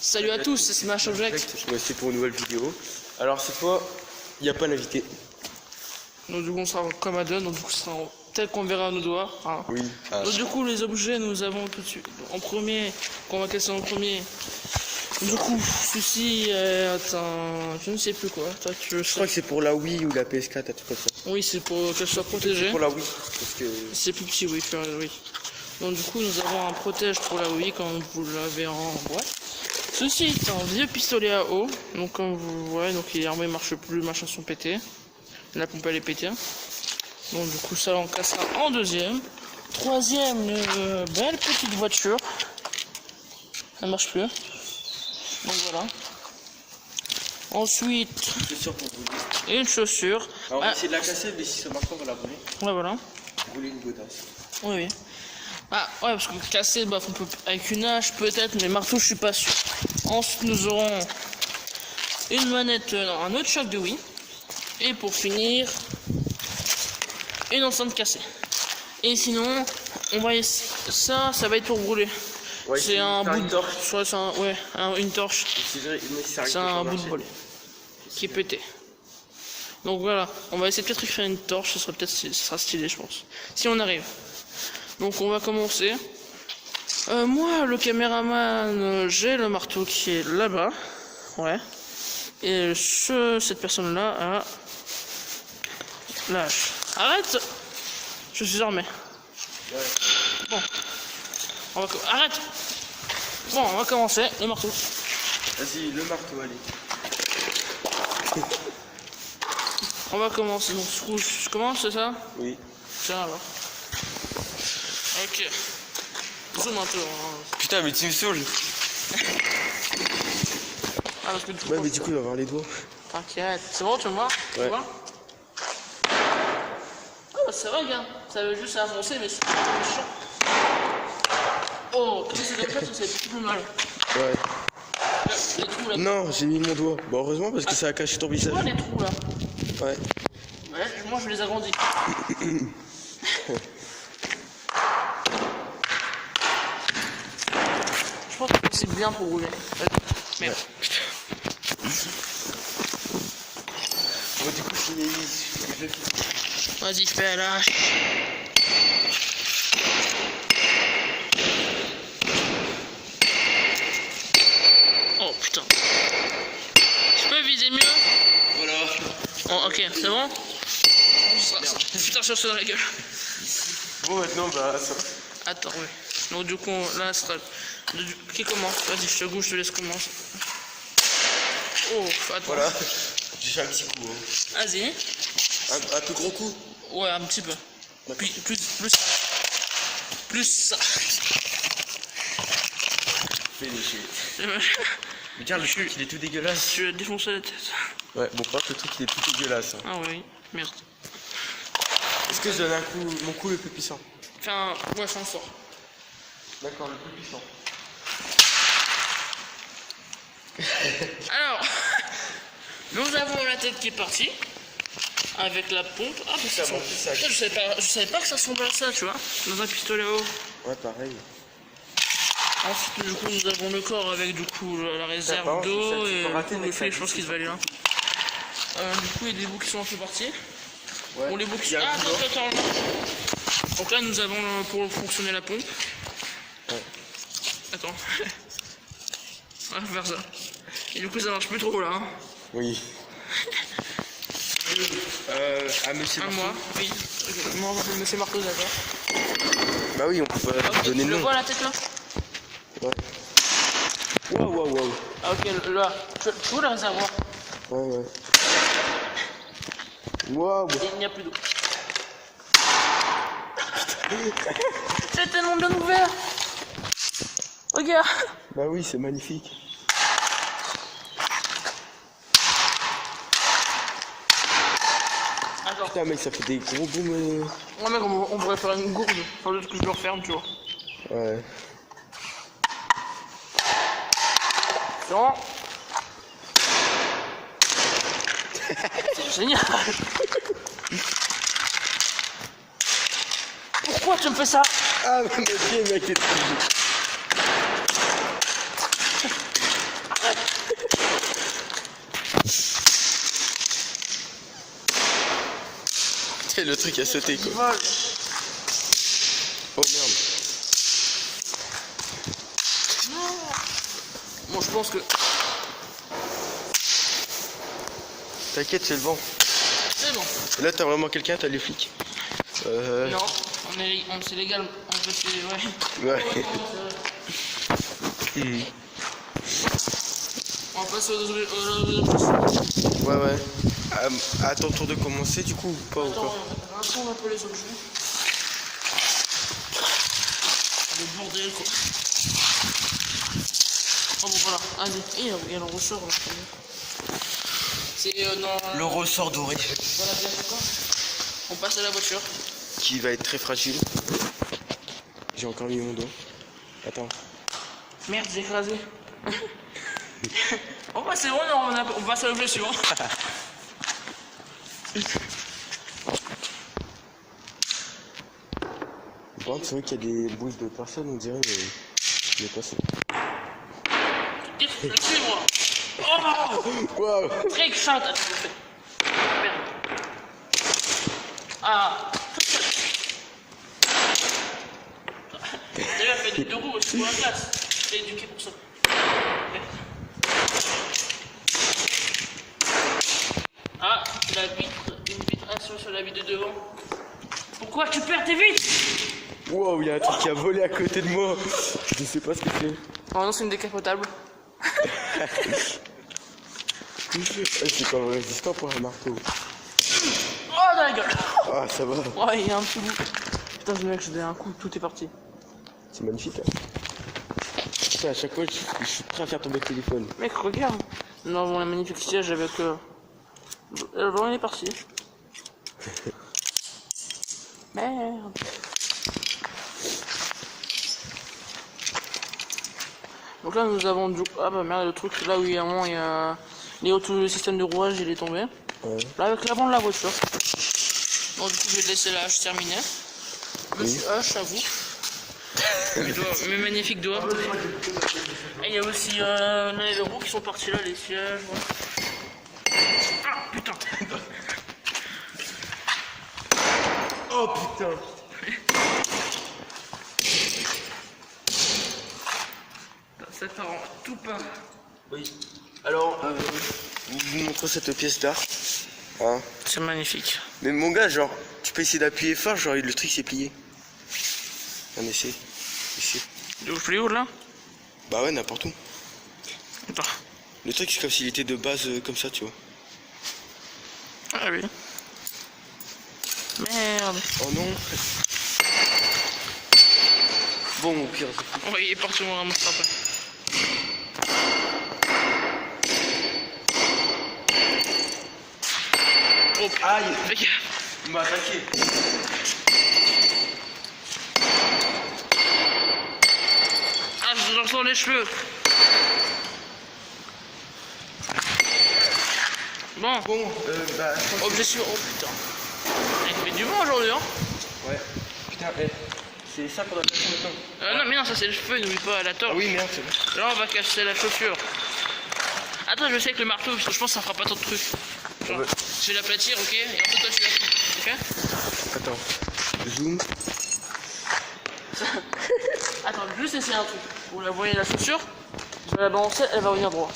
Salut à tous, c'est Smash Object. Ouais, c'est pour une nouvelle vidéo. Alors cette fois, il n'y a pas l'invité. Donc du coup on sera comme à deux, donc du coup ce sera tel qu'on verra à nos doigts. Hein. Oui. Ah. Donc du coup les objets nous avons tout de suite en premier, qu'on va casser en premier. Du coup ceci attends, je ne sais plus quoi. Toi, Je crois que c'est pour la Wii ou la PS4, un truc comme ça. Oui, c'est pour qu'elle soit protégée. Pour la Wii. Parce que... C'est plus petit, oui, oui. Donc du coup nous avons un protège pour la Wii comme vous l'avez en boîte. Ceci est un vieux pistolet à eau, donc comme vous voyez, donc il est armé, il marche plus, les machins sont pétés. La pompe elle est pétée. Donc du coup ça on cassera en deuxième. Troisième, une belle petite voiture. Elle marche plus. Donc voilà. Ensuite, une chaussure. Alors, on va essayer de la casser, mais si ça marche pas, on va la rouler. Ouais voilà. Rouler une godasse. Oui. Ah ouais, parce que casser, bah, on peut avec une hache peut-être, mais marteau je suis pas sûr. Ensuite nous aurons une manette, un autre choc de Wii. Et pour finir, une enceinte cassée. Et sinon, on va ça va être pour brûler. Ouais, c'est un bout de torche. Soit c'est une torche. C'est un bout de bolet qui est pété. Donc voilà, on va essayer peut-être de faire une torche, ce sera stylé je pense. Si on arrive. Donc on va commencer. Moi, le caméraman, j'ai le marteau qui est là-bas. Ouais. Et cette personne-là a la hache. Arrête! Je suis armé. Ouais. Bon. Arrête! Bon, on va commencer. Le marteau. Vas-y, le marteau, allez. On va commencer. Donc, du coup, je commence, c'est ça? Oui. Tiens alors. Ok. Zoom un peu. Hein. Putain, mais tu me saoules. Ah, parce que Ouais, mais du coup, il va avoir les doigts. T'inquiète. C'est bon, tu me vois? Ouais. Tu vois? Ah, bah ça va, gars. Ça veut juste avancer, mais c'est pas méchant. Oh, comment c'est comme ça, c'est plus mal. Ouais. Là, les trous là. Non, j'ai mis mon doigt. Bon, heureusement, parce que ça a caché ton Tu visage. vois les trous là? Ouais. Ouais, moi je les agrandis. Je pense que c'est bien pour rouler. Merde. Bon, du coup, je Vas-y, fais la hache. Oh putain. Je peux viser mieux? Voilà. Oh, ok, c'est bon? Putain, je suis dans la gueule. Bon, maintenant, bah, ça. Attends, oui. Donc, du coup, là, ce sera. Qui commence? Vas-y, je te gauche, je te laisse commencer. Oh, attends. Voilà. J'ai fait un petit coup. Hein. Vas-y. Un peu gros coup. Ouais, un petit peu. Plus ça. Fais Regarde, le truc, il est tout dégueulasse. Je vais défoncer la tête. Ouais, bon, par contre, le truc, il est tout dégueulasse. Hein. Ah oui, merde. Est-ce que je donne un coup, mon coup le plus puissant? Enfin, ouais, c'est un fort. D'accord, le plus puissant. Alors, nous avons la tête qui est partie. Avec la pompe. Ah, mais ça bon, ça. Je savais pas que ça ressemblait à ça, tu vois. Dans un pistolet à eau. Ouais, pareil. Ensuite, du coup, nous avons le corps avec du coup la réserve d'eau et le fil, je pense qu'il se va aller là. Du coup, il y a des bouts qui sont un peu partis. Ouais. Bon, les bouts qui... Ah, attends. Donc là, nous avons pour fonctionner la pompe. Ouais. Attends. On va faire ça. Et du coup, ça marche plus trop là. Hein. Oui. Monsieur À Marteau. moi, oui. Moi, on m'appelle Monsieur Marteau, d'accord. Bah oui, on peut pas Ok, donner tu le le nom. vois la tête là? Ouais. Wow. Ah, ok, là. Tu vois le réservoir? Ouais. Wow. Il n'y a plus d'eau. C'est tellement bien ouvert. Regarde. Bah oui, c'est magnifique. Attends. Putain, mec, ça fait des gros booms. Ouais, mec, on pourrait faire une gourde. Faut juste que je le referme, tu vois. Ouais. Non. C'est génial. Pourquoi tu me fais ça? Ah, mais ok, mec, Le truc a sauté quoi. Oh merde. Bon, je pense que... T'inquiète, c'est le vent. C'est bon. Et là, t'as vraiment quelqu'un, t'as les flics. Non, c'est légal. En fait, c'est... Ouais. Ouais. On va passer aux... Ouais. À ton tour de commencer, du coup, ou pas ou Attends, quoi? on va prendre un peu les objets. Le bordel, quoi. Oh bon, voilà. Vas-y. Il y a le ressort, là. C'est dans... Le ressort doré. Voilà, bien d'accord. On passe à la voiture. Qui va être très fragile. J'ai encore mis mon doigt. Attends. Merde, j'ai écrasé. Oh bah c'est bon, non, on passe à l'objet suivant. Bon, c'est vrai qu'il y a des bruits de personnes, on dirait, mais pas ça. Suis-moi. Oh, Waouh! très excellent, t'as tout fait. Merde. Ah. D'ailleurs, fait du deux roues aussi pour la classe. Je t'ai éduqué pour ça. Merde. Ah, une vitre sur la vitre de devant. Pourquoi tu perds tes vitres? Waouh, il y a un truc qui a volé à côté de moi. Je sais pas ce que c'est. Oh non, c'est une décapotable. C'est quand même résistant pour un marteau. Oh, dans la gueule. Ah, ça va. Ouais, il y a un petit bout. Putain, ce mec, je donne un coup, tout est parti. C'est magnifique. Hein. Putain, à chaque fois, je suis prêt à faire tomber le téléphone. Mec, regarde. Nous avons un magnifique siège avec... Le vent, il est parti. Merde. Donc là, nous avons du... Ah bah merde, le truc, là où il y a le système de rouage, il est tombé. Ouais. Là, avec l'avant de la voiture. Bon, du coup, je vais te laisser la hache terminée. Monsieur H, à vous. Mes magnifiques doigts. Et il y a aussi les roues qui sont partis là, les sièges. Ouais. Ah, putain. Oh putain! Ça part en tout pas. Oui. Alors, vous montrez cette pièce d'art. Hein? C'est magnifique. Mais mon gars, genre, tu peux essayer d'appuyer fort, genre le truc s'est plié. On essaie. Ici. Du plus haut là? Bah ouais, n'importe où. Attends. Le truc, c'est comme s'il était de base comme ça, tu vois. Ah oui. Merde. Oh non. Bon, au pire, c'est Oui, il est parti, on ramasse après. Oh, aïe! fais gaffe. Il m'a attaqué. Ah, je leur sors les cheveux. Bon, Bah, objet suivant. Oh putain. Il fait du vent aujourd'hui, hein? ouais. Putain, c'est ça qu'on a fait maintenant. Non, mais non, ça c'est le cheveu, n'oublie pas, la torche. Ah oui, merde, c'est bon. Là, on va casser la chaussure. Attends, je vais essayer avec le marteau, parce que je pense que ça fera pas tant de trucs. Genre, Ouais. je vais l'aplatir, ok? Et ensuite, toi, tu l'appliques, ok? Attends. Zoom. Attends, juste essayer un truc. Vous la voyez, la chaussure? Je vais la balancer, elle va revenir droit.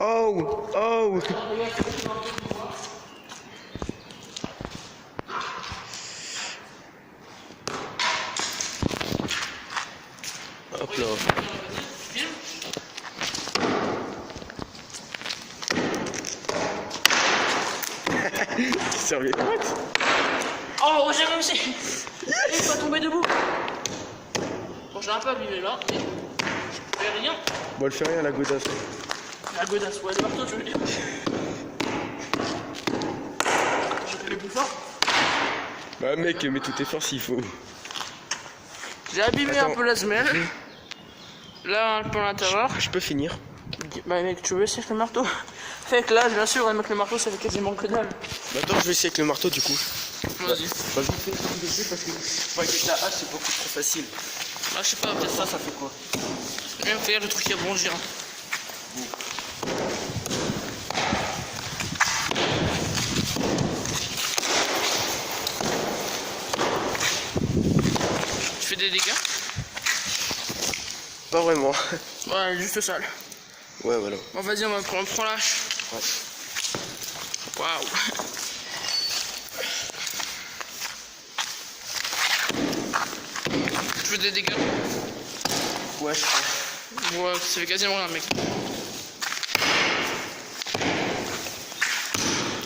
Oh! Oh! Hop là. Serviette. Oh, j'ai réussi! Il est pas tombé debout! Bon, j'ai un peu abîmé là, mais je fais rien. Bon, elle fait rien, la godasse. La godasse, ouais, le marteau, tu veux dire? J'ai fait le plus fort. Bah, mec, mets tout tes forces s'il faut. J'ai abîmé Attends. un peu la semelle. Là, un peu à l'intérieur. Je peux finir? Bah, mec, tu veux essayer avec le marteau? Fait que là, bien sûr, avec le marteau, ça fait quasiment que dalle. Bah, attends, je vais essayer avec le marteau du coup. Vas-y. Bah, je vous fais comme dessus parce que avec la hache, c'est beaucoup trop facile. Bah, je sais pas, peut-être ça. Ça fait quoi? Même faire le truc qui a bronché. Hein. dégâts? Pas vraiment. Ouais, elle est juste sale. Ouais, voilà. Bon, vas-y, on prend l'âche. Ouais. Waouh. Tu fais des dégâts? Ouais, je crois. Ouais, ça fait quasiment rien, mec.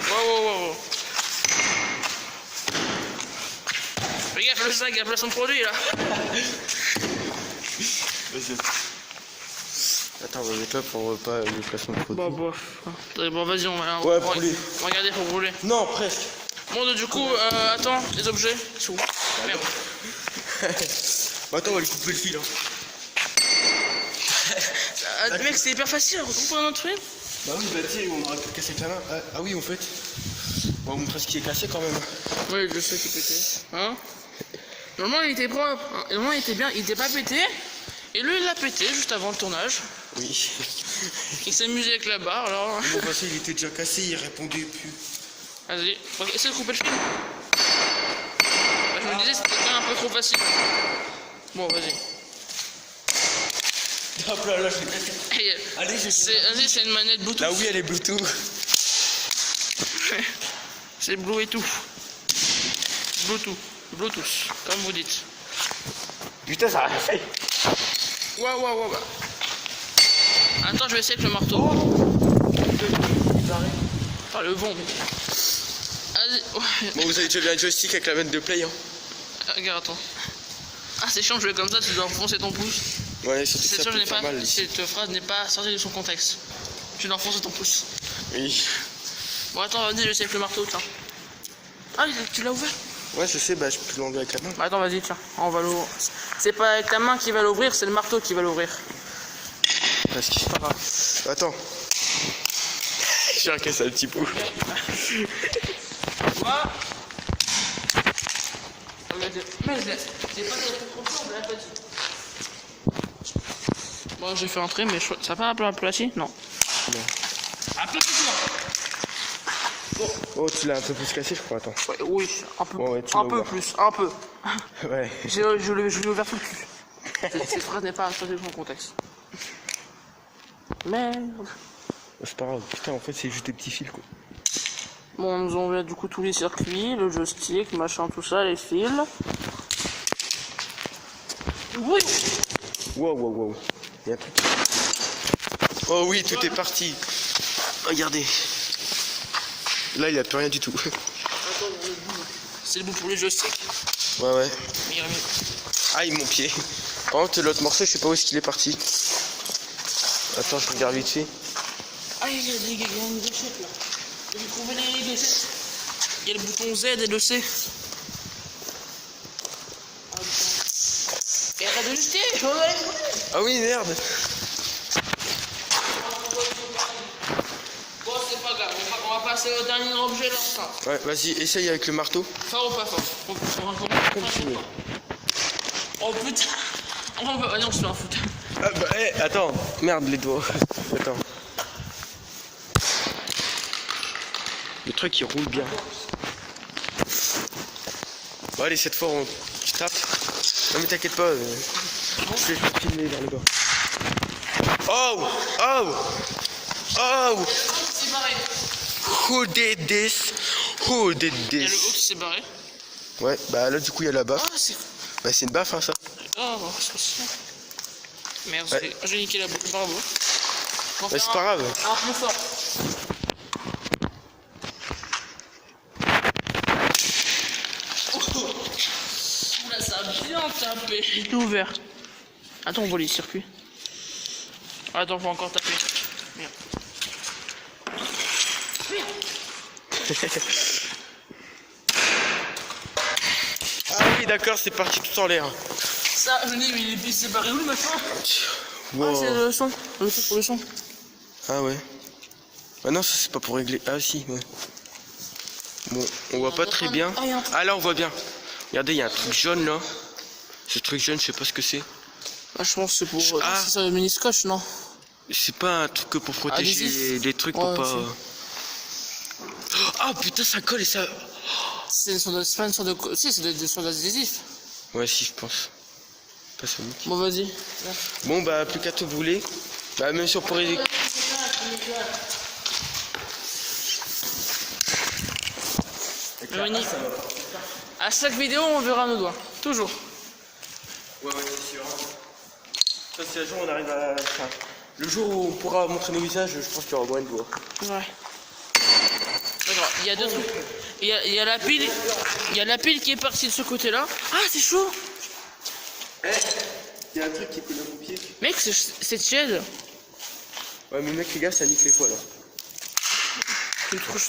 Wow. Fais gaffe, le sac, il a placé son produit là. Vas-y. Attends, on va mettre là pour pas le placement de produit. Bon, vas-y, on va brûler. regarder pour brûler. Non, presque. Bon, du coup, attends, les objets, ils sont où? Merde. Attends, on va lui couper le fil. Hein. Mec, c'est hyper facile, reprends un autre truc. Bah oui, bah tiens, on aurait pu casser avec la main. Ah oui, en fait. On va vous montrer ce qui est cassé quand même. Oui, je sais qu'il pétait. Hein? Normalement, il était propre. Hein. Normalement, il était bien. Il était pas pété. Et lui, il l'a pété juste avant le tournage. Oui. Il s'est amusé avec la barre, alors. Bon, bah il était déjà cassé, il répondait plus. Vas-y, essaie de couper le fil. Je me disais, c'était quand même un peu trop facile. Bon, vas-y. Hop là, je l'ai cassé. Allez, Vas-y, c'est une manette Bluetooth. Là, oui, elle est Bluetooth. C'est Blue et tout. Bluetooth, comme vous dites. Putain, ça a fait. Waouh. Attends, je vais essayer avec le marteau. Oh, le vent, mec. Vas-y. Bon, vous avez déjà vu un joystick avec la manette de play, hein. Regarde, attends. Ah, c'est chiant de jouer comme ça, tu dois enfoncer ton pouce. Ouais, surtout Cette ça peut faire mal ici. Cette phrase n'est pas sortie de son contexte. Tu dois enfoncer ton pouce. Oui. Bon, attends, vas-y, je vais essayer avec le marteau, tiens. Ah, tu l'as ouvert? Ouais, je sais, bah je peux l'enlever avec la main. Bah, attends, vas-y, tiens, on va l'ouvrir. C'est pas avec ta main qui va l'ouvrir, c'est le marteau qui va l'ouvrir. Parce que c'est pas grave. Attends. J'ai cassé un petit peu. Quoi? Mais c'est pas de la proportion, là, petit. Bon, j'ai fait entrer, mais ça va pas un peu aplati? Non. Non. Aplatis-toi! Bon. Oh, tu l'as un peu plus cassé, je crois, attends. Ouais, oui, un peu, Bon, ouais, un peu plus, un peu. Ouais. Je l'ai ouvert tout le cul. Cette phrase n'est pas sortie de son contexte. Merde. C'est pas grave, putain, en fait, c'est juste des petits fils, quoi. Bon, nous avons du coup tous les circuits, le joystick, machin, tout ça, les fils. Oui. Wow. Il y a un truc. Oh oui, tout est parti. Regardez. Là, il a plus rien du tout. C'est le bout pour les joysticks. Ouais. Mais Aïe, mon pied. Par contre, l'autre morceau, je sais pas où est-ce qu'il est parti. Attends, je regarde vite fait. Ah, il y a une gâchette là. J'ai trouvé les gâchettes. Il y a le bouton Z et le C. Ah, putain. Et arrête de jeter, je vais aller brûler. Ah oui, merde. Bon, c'est pas grave, on va passer au dernier objet là, enfin. Ouais, vas-y, essaye avec le marteau. Fort ou pas fort? Comme tu veux. Oh putain. Oh, bah, non, je suis un foot. Ah bah, attends. Merde, les doigts. Attends. Le truc, il roule bien. Bon, allez, cette fois, tu tapes. Non, mais t'inquiète pas. Je vais filmer vers le bas. Oh! C'est barré. Who did this? Il y a le haut qui s'est barré. Ouais, bah là, du coup, il y a la baffe. Ah, c'est. Bah, c'est une baffe, hein, ça. Oh, c'est ça. Merde, Ouais. j'ai niqué la boucle, bravo. Bah, c'est pas grave. Un plus fort. Oula, ça a bien tapé. Il est ouvert. Attends, on voit les circuits. Attends, faut encore taper. Merde. Ah oui, d'accord, c'est parti tout en l'air. Ça, je dis, mais il s'est barré où le machin? Wow. Ah, c'est le son. Le son pour le son. Ah ouais. Ah non, ça c'est pas pour régler. Ah si, ouais. Bon, on voit pas très bien. Ah là, on voit bien. Regardez, il y a un truc jaune là. Ce truc jaune, je sais pas ce que c'est. Ah, je pense que c'est pour. Ah. C'est ça le mini scotch, non? C'est pas un truc que pour protéger Adhésif. les trucs pour Ouais, pas. Ah putain, ça colle et ça. C'est pas une sorte de. Si, c'est des sortes d'adhésifs. Ouais, si, je pense. Pas Sonic. Bon, vas-y. Bon, bah, plus qu'à tout brûler. Bah, même si on pourrait. Réunis. À chaque vidéo, on verra nos doigts. Toujours. Ouais, c'est sûr. Ça, c'est le jour où on arrive à. Enfin, le jour où on pourra montrer nos visages, je pense qu'il y aura moins de doigts. Ouais. D'accord, il y a deux trucs. Il y a la pile. Il y a la pile qui est partie de ce côté-là. Ah, c'est chaud. Il y a un truc qui était dans mon pied. Mec, c'est tiède. Ouais, mais mec, les gars, ça nique les poils.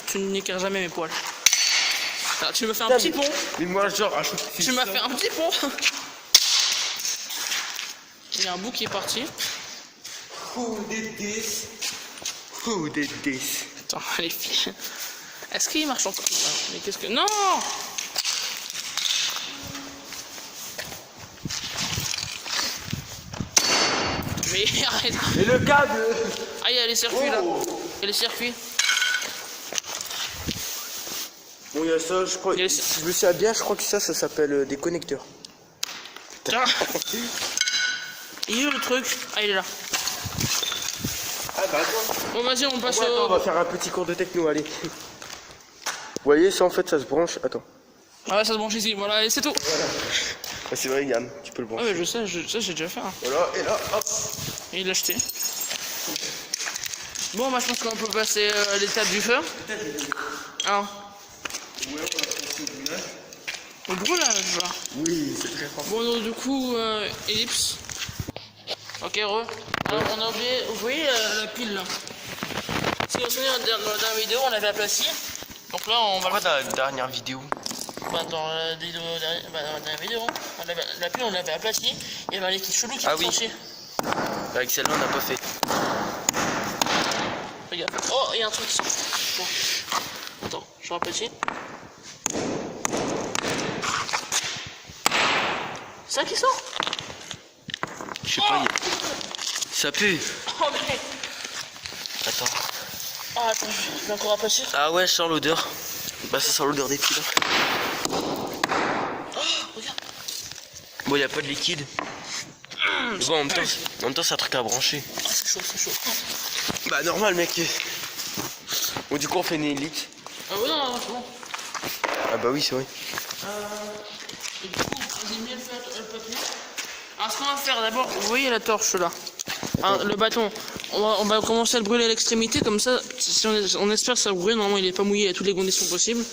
Tu ne niqueras jamais mes poils. Alors, tu me fais un petit pont. Mais moi, genre, à chaque fois. Tu m'as fait un petit pont. Il y a un bout qui est parti. Who did this? Who did this? Attends, les filles. Est-ce qu'il marche encore? Mais qu'est-ce que... Non! Mais arrête. Et le câble! Ah, il y a les circuits là. Il y a les circuits. Bon, il y a ça, je crois. Il Si je me souviens bien, je crois que ça s'appelle des connecteurs. Tiens. Il est où le truc? Ah, il est là. Ah bah attends. Bon, vas-y, on passe Attends, on va faire un petit cours de techno, allez. Vous voyez, ça en fait, ça se branche. Attends. Ah ouais, ça se branche ici, voilà, et c'est tout. Voilà. Ah, c'est vrai, Yann, tu peux le Ah brancher. ouais, je sais, j'ai déjà fait. Hein. Voilà, et là, hop. Et il l'a acheté. Bon, bah, je pense qu'on peut passer à l'étape du feu. Ah. Le brûlage, là. Oui, c'est très fort. Bon, donc, du coup, ellipse. Ok, re. Alors, on a oublié, vous voyez la pile là. Si vous vous souvenez, dans la dernière vidéo, on l'avait aplatie. Donc là, on va Pourquoi dans la dernière vidéo? Bah, dans la dernière vidéo, la pile, on l'avait aplatie. Il y avait un liquide chelou qui Ah était oui. sorti. Avec celle-là, on n'a pas fait. Regarde. Oh, il y a un truc qui sort. Bon. Attends, je rapetis. C'est ça qui sort? Je sais pas, ça pue. Oh, mec. Attends. Oh, attends, je vais encore aplatir. Ah ouais, je sens l'odeur. Bah, ça sent l'odeur des piles. Oh, regarde. Bon, il n'y a pas de liquide. Bon, en même temps, c'est un truc à brancher. Oh, c'est chaud, c'est chaud. Bah, normal, mec. Bon, du coup, on fait une élite. Ah, ouais, non, c'est bon. Ah, bah oui, c'est vrai. Et du coup, vous aimez le papier. Alors, ce qu'on va faire d'abord, vous voyez la torche là, hein, le bâton. On va commencer à le brûler à l'extrémité, comme ça, si on espère que ça va brûler, normalement il n'est pas mouillé, il y a toutes les conditions possibles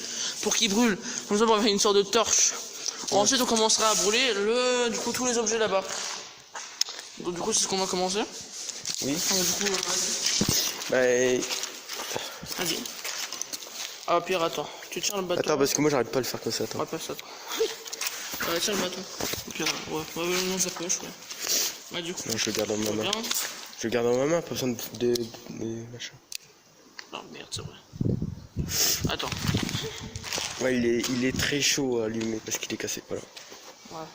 pour qu'il brûle. Comme ça, on va faire une sorte de torche. Ensuite, on commencera à brûler du coup, tous les objets là-bas. Donc, du coup, c'est ce qu'on va commencer. Oui. Donc, du coup, Bah, vas-y. Ah, Pierre, attends, tu tiens le bâton. attends, parce que moi, j'arrive pas à le faire comme ça. On Attends. va pas ça, attends. Tiens le bâton. Pierre, ouais, non, ça poche, ouais. Bah, du coup, Non, je le garde dans ma main. bien. Je le garde dans ma main, pas besoin de machin. Non, merde, c'est vrai. Attends. Ouais, il est très chaud à allumer parce qu'il est cassé. Voilà. Ouais.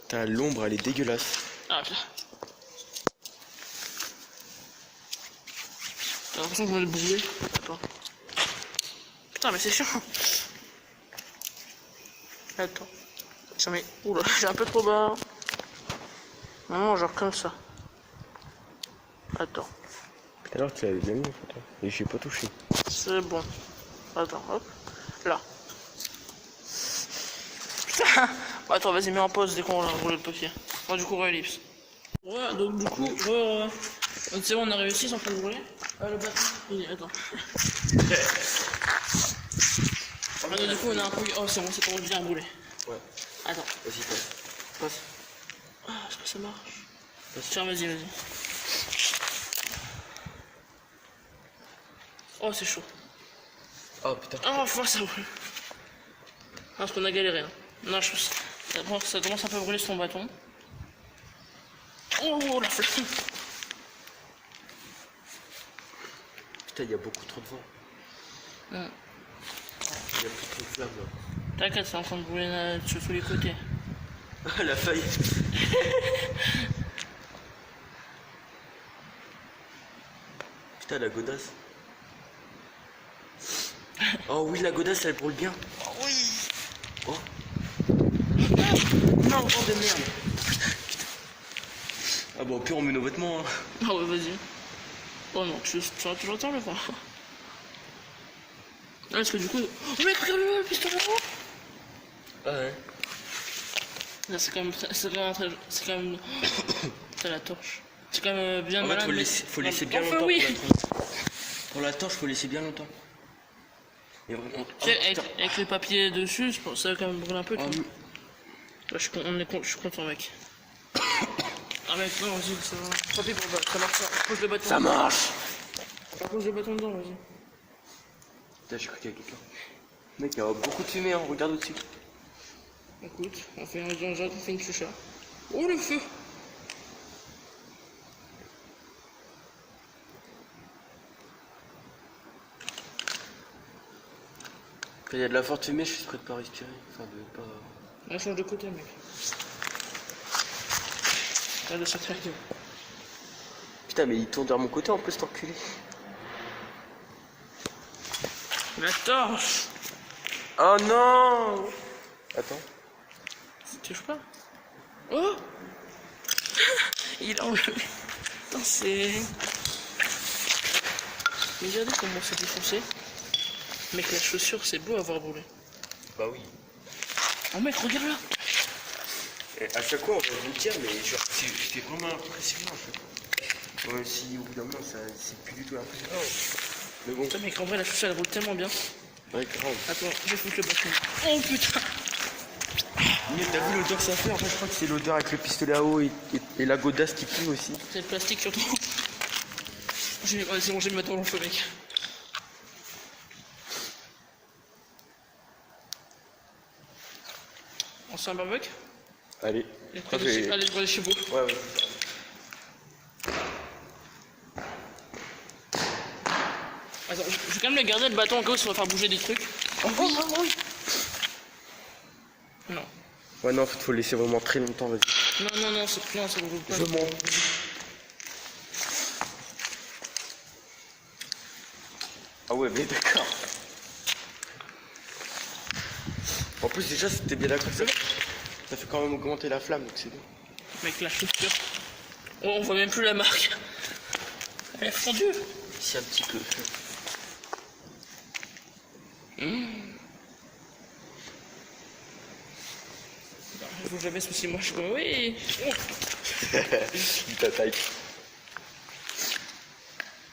T'as l'ombre, elle est dégueulasse. Ah, putain. J'ai l'impression que je vais le brûler. Attends. Putain, mais c'est chiant. Attends. Tiens, mais. Oula, j'ai un peu trop bas. Maman, genre comme ça. Attends. Tout à l'heure, tu l'avais bien mis, pourtant. Et je suis pas touché. C'est bon. Attends, hop. Là. Putain. Bon, attends, vas-y, mets en pause dès qu'on va rouler le papier. Moi, du coup, ellipse. Ouais, donc, du coup, c'est bon, on a réussi sans le brûler. Le bâton, il est. Attends. Ah, donc, du coup, on a un peu. Oh, c'est bon, c'est pour bien brûler. Ouais. Attends. Vas-y, passe. Ah, est-ce que ça marche? Tiens, vas-y. Oh, c'est chaud. Oh putain. Oh, enfin, ça brûle. Ah, parce qu'on a galéré. Hein. Non, je pense. Ça commence un peu à brûler son bâton. Oh, la flamme. Putain, il y a beaucoup trop de vent. Il y a plus trop de flammes là. T'inquiète, c'est en train de brûler sur tous les côtés. Ah, la feuille. Putain, la godasse. Oh oui, la godasse, elle brûle bien. Oh, oui. Oh. Non, encore de merde. Ah bon, au pire, on met nos vêtements. Hein. Ah ouais, vas-y. Oh non, tu vas toujours attendre le voir. Ah, parce que du coup. Oh mec, regarde le pistolet là-haut. Ah ouais. Là, c'est quand même très. C'est quand même. T'as la torche. C'est quand même bien En fait, malade. faut laisser bien enfin, longtemps oui. pour la torche, faut laisser bien longtemps. Et vraiment... Tu sais, avec les papiers dessus, ça va quand même brûler un peu. Tu vois. Là, je suis content, mec. Ah, mec, non, vas-y, ça va. Papier pour le ça marche pas. Pose le bâton. Ça marche. Pose le bâton dedans, vas-y. Putain, j'ai cru qu'il y avait quelqu'un. Mec, il y a beaucoup de fumée, hein. Regarde au-dessus. Écoute, on fait une chucha. Oh, le feu! Quand il y a de la forte fumée, je suis prêt de pas respirer. Enfin, de pas. On change de côté, mec. Regarde le secret. Putain, mais il tourne vers mon côté en plus, cet enculé. La torche! Oh non! Attends. Tu touches pas? Oh! Il a enlevé. Putain, c'est. Mais regardez comment c'est défoncé. Mec, la chaussure, c'est beau à avoir brûlé. Bah oui. Oh mec, regarde là! Et à chaque fois, on va vous le dire, mais genre, c'était vraiment impressionnant à chaque fois. Même si au bout d'un moment, c'est plus du tout impressionnant. Mais bon. Putain, mec, en vrai, la chaussure, elle roule tellement bien. Ouais, grave. Attends, je vais foutre le bâton. Oh putain! Mais t'as vu l'odeur que ça fait? En fait, je crois que c'est l'odeur avec le pistolet à eau et la godasse qui pue aussi. C'est le plastique surtout. C'est bon, j'ai mis ma tour dans le feu, mec. On se fait un barbecue? Allez. Allez, je vais chez vous. Ouais, ouais. Attends, je vais quand même le garder le bâton en cas où ça va faire bouger des trucs. Oh oui, oh oui. Non. Ouais, non, en fait, faut le laisser vraiment très longtemps, vas-y. Non, c'est plein, ça roule pas. Je mens. Ah ouais, mais d'accord. En plus, déjà, c'était bien d'accord. Ça fait quand même augmenter la flamme, donc c'est bon. Mec, la chaussure. Oh, on voit même plus la marque. Elle est fondue. Ici, un petit peu. Il faut que je la baisse aussi, moi je suis comme oui. Oh. Ta taille.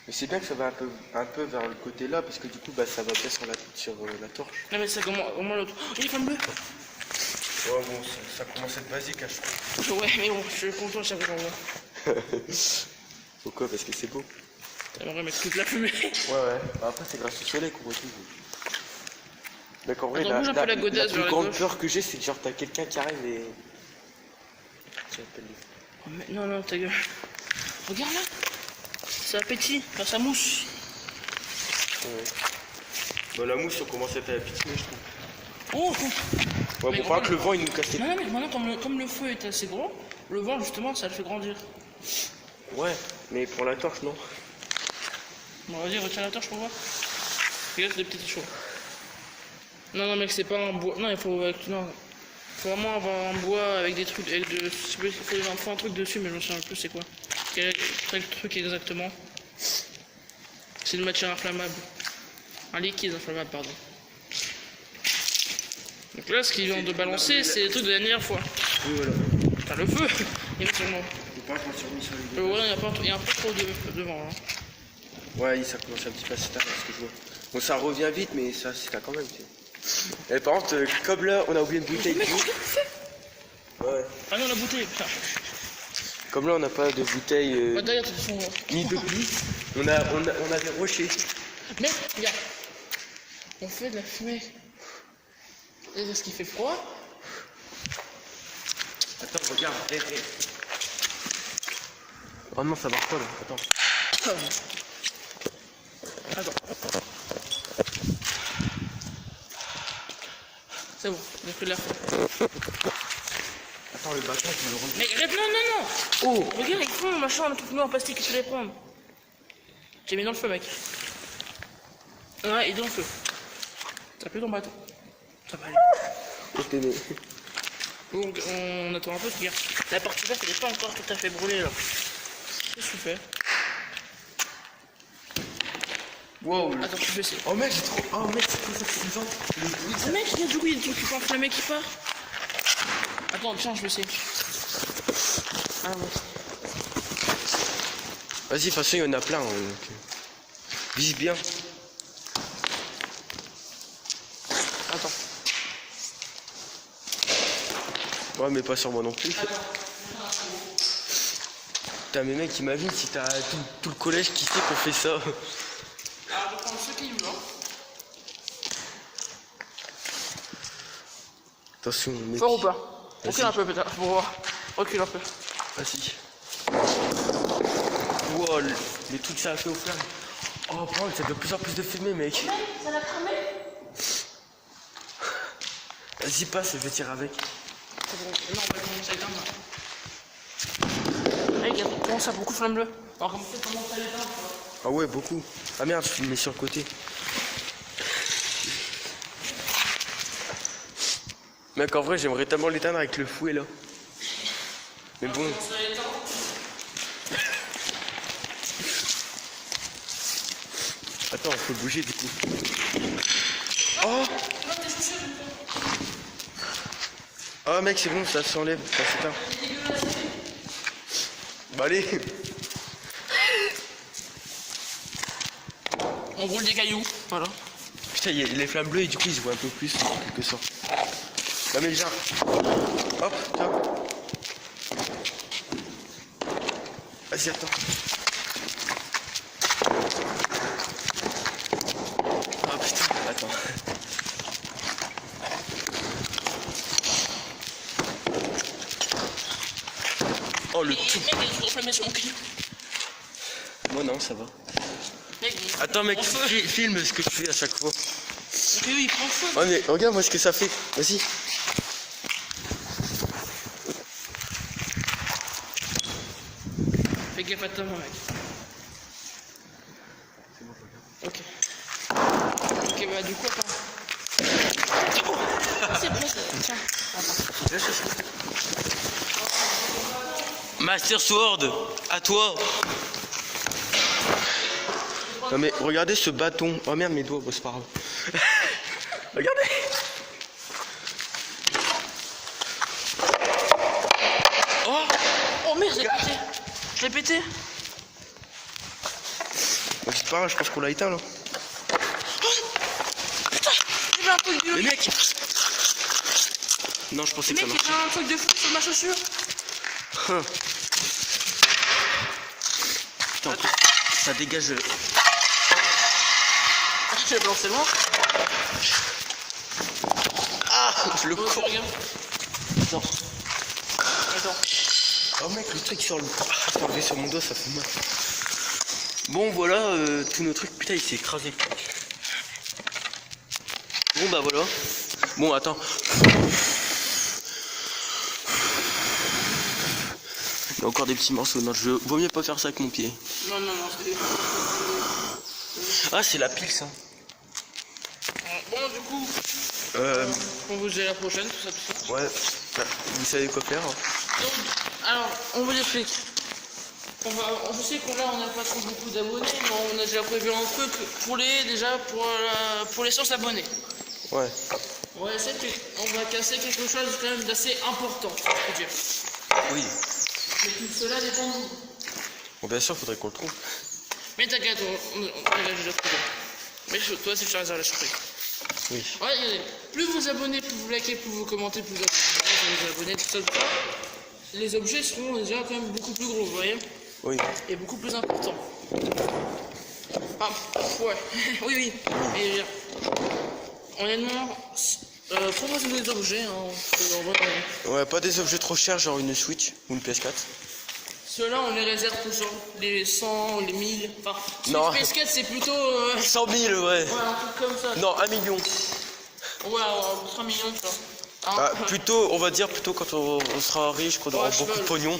Mais c'est bien que ça va un peu vers le côté là, parce que du coup, bah, ça va bien sur la torche. Non mais c'est comment l'autre. Oh, il est comme bleu. Ouais, bon, ça commence à être basique, hein, je trouve. Ouais, mais bon, je suis content, j'avais en moi. Pourquoi? Parce que c'est beau. T'aimerais mettre toute la fumée. Ouais. Bah, après, c'est grâce au soleil qu'on voit tout. Mec, en vrai, Attends, bouge un peu la godasse la vers plus la grande gauche. peur que j'ai, c'est que genre, t'as quelqu'un qui arrive et. Tiens, appelle-le. Oh, mais non, ta gueule. Regarde là. Ça appétit, enfin, ça mousse. Ouais. Bah, la mousse, on commence à être habitué, je trouve. Oh, Ouais, mais bon, par contre, le vent, il nous casse les. non, mais maintenant, comme le feu est assez gros, le vent, justement, ça le fait grandir. Ouais, mais pour la torche, non. Bon, vas-y, retiens la torche pour voir. Regarde, c'est des petits chauds. Non, mec, c'est pas un bois. Non, il faut. Non. Faut vraiment avoir un bois avec des trucs. Avec de... Il faut un truc dessus, mais je me souviens plus c'est quoi. Quel truc exactement? C'est une matière inflammable. Un liquide inflammable, pardon. Donc là, ce qu'ils viennent de balancer, c'est les trucs de la dernière fois. Oui, voilà. Enfin, le feu, il y a sûrement. Faut pas que je m'en sur les Voilà, il y a un peu trop de vent. Hein. Ouais, ça commence un petit peu à s'éteindre, ce que je vois. Bon, ça revient vite, mais ça s'éteint quand même, tu sais. Et par contre, comme là, on a oublié une bouteille Mais d'eau. regarde le feu. Ouais. Ah non, la bouteille, putain. Comme là, on n'a pas de bouteille D'ailleurs, de toute façon. ni de pluie, on a des rochers. Mais, regarde. On fait de la fumée. Et est-ce qu'il fait froid? Attends, regarde. Oh non, ça marche pas là. Attends. Attends. C'est bon, j'ai pris de la feu. Attends, le bâton, tu me le rends. Mais arrête, non. Oh! Regarde, ils font machin, un truc noir en plastique, que tu les prendre. J'ai mis dans le feu, mec. Ouais, il est dans le feu. T'as plus ton bâton. Ça va aller. Oh, t'es né. Donc on attend un peu, regarde. La partie verte elle n'est pas encore tout à fait brûlée là. Qu'est-ce que tu fais? Wow. Attends, je vais essayer. Oh mec, j'ai trop. Oh mec, c'est quoi ça qui vent? Le bruit. Oh mec, il y a du bruit, il y a des trucs qui partent, le mec qui part. Attends, tiens, je vais essayer. Ah ouais. Vas-y, de toute façon, il y en a plein. Donc... Vise bien. Attends. Ouais, mais pas sur moi non plus. Putain, mais mec, imagine si t'as tout le collège qui sait qu'on fait ça. Alors, je prends ce qui là. Attention, mec. Fort ou pas? Recule un peu peut-être, pour voir. Recule un peu. Vas-y. Wow, les trucs ça a fait au flamme. Oh, bro, ça de plus en plus de fumée, mec. Mec, ça l'a cramé. Vas-y, passe, je vais tirer avec. C'est bon, non, on va commencer à éteindre. Mec, il commence à beaucoup de flammes bleues. On va commencer à l'éteindre. Ah ouais, beaucoup. Ah merde, je mets sur le côté. Mec, en vrai, j'aimerais tellement l'éteindre avec le fouet, là. Mais bon. Attends, faut bouger, du coup. Oh! Oh mec, c'est bon, ça s'enlève, ça s'éteint. Bah allez. On roule des cailloux, voilà. Putain, il y a les flammes bleues et du coup ils se voient un peu plus en quelque sorte. Non mais genre. Hop, tiens. Vas-y, attends. Oh putain, attends. Oh le tout. Mec, il est toujours enflammé sur mon cul. Moi non, ça va. Mec, Attends mec, filme ce que tu fais à chaque fois. mon cul, il prend feu. Oh mais regarde moi ce que ça fait. Vas-y. Fais gaffe à ta main, mec. Ok. Ok, bah du coup, attends. C'est bon, tiens. Attends. Master Sword, à toi. Non mais regardez ce bâton. Oh merde mes doigts, bon, c'est pas grave. Regardez. Oh, oh merde, je l'ai pété. Je l'ai pété. Bon, c'est pas grave, je pense qu'on l'a éteint là. Putain, il y avait un truc de Mais mec. Non, je pensais que ça mec, il y marchait. avait un truc de fou sur ma chaussure. Putain, ça dégage. J'ai lancé loin. Ah, je le Oh, cours. regarde. Non. Attends. Oh mec, le truc sur le. Ah, c'est enlevé sur mon doigt, ça fait mal. Bon voilà, tous nos trucs. Putain, il s'est écrasé. Bon bah voilà. Bon attends. Il y a encore des petits morceaux. Non, je vaut mieux pas faire ça avec mon pied. Non, non, non, c'est... Ah, c'est la pile ça. Bon, du coup, on vous dit à la prochaine, tout ça, tout ça. Ouais, vous savez quoi faire. Donc, alors, on vous explique. Je sais qu'on là, on n'a pas trop beaucoup d'abonnés, mais on a déjà prévu un truc pour les 100 abonnés. Ouais. On va casser quelque chose quand même d'assez important, je peux dire. Oui. Mais tout cela dépend de vous. Bon, bien sûr, faudrait qu'on le trouve. Mais t'inquiète, on l'a déjà trouvé. Mais toi, c'est que je te réserve la surprise. Oui. Ouais, regardez. Plus vous abonnez, plus vous likez, plus vous commentez, plus vous abonnez, tout ça, tout ça. Les objets seront déjà quand même beaucoup plus gros, vous voyez? Oui. Et beaucoup plus importants. Ah, ouais. Oui, oui. Mais honnêtement, proposez-nous des objets, hein. Ouais, pas des objets trop chers, genre une Switch ou une PS4. Ceux-là, on les réserve pour genre les 100, les 1000. Enfin, Non. les PS4, c'est plutôt. 100 000, ouais. Ouais, un truc comme ça. Non, 1 million. Ouais, 3 millions, ça. Hein, Ah, plutôt, on va dire plutôt quand on sera riche, qu'on aura Ouais, je sais beaucoup de pas. pognon.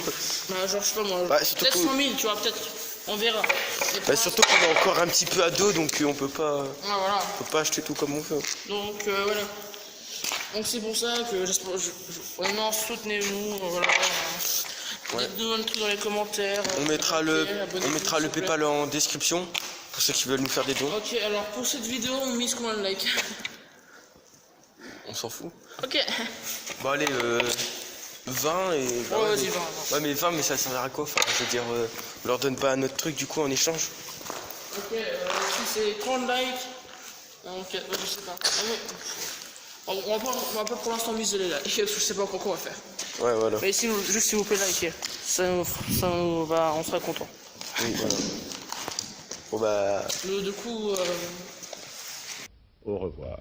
Bah, genre, je sais pas moi. Bah, surtout peut-être que- 100 000, tu vois, peut-être. On verra. Et Bah, pour surtout qu'on est encore un petit peu ado, donc on peut pas, l'instant, ouais, voilà. acheter tout comme on veut. Donc, voilà. Donc c'est pour ça que j'espère, vraiment soutenez-nous, voilà. Ouais. Dites-nous un truc dans les commentaires. On mettra le abonnez-vous, PayPal en description pour ceux qui veulent nous faire des dons. Ok, alors pour cette vidéo, on mise combien de likes? On s'en fout. Ok. Bon allez, 20 et... bah, Ouais, ouais, vas-y, mais... 20. Ouais mais 20 mais ça sert à quoi? Enfin, je veux dire, on leur donne pas notre truc du coup en échange. Ok, si c'est 30 likes, donc je sais pas. On va pas pour l'instant miser les likes, je sais pas encore quoi on va faire. Ouais voilà. Mais si juste s'il vous plaît likez, on sera content. Oui voilà. Bon bah... Du coup... Au revoir.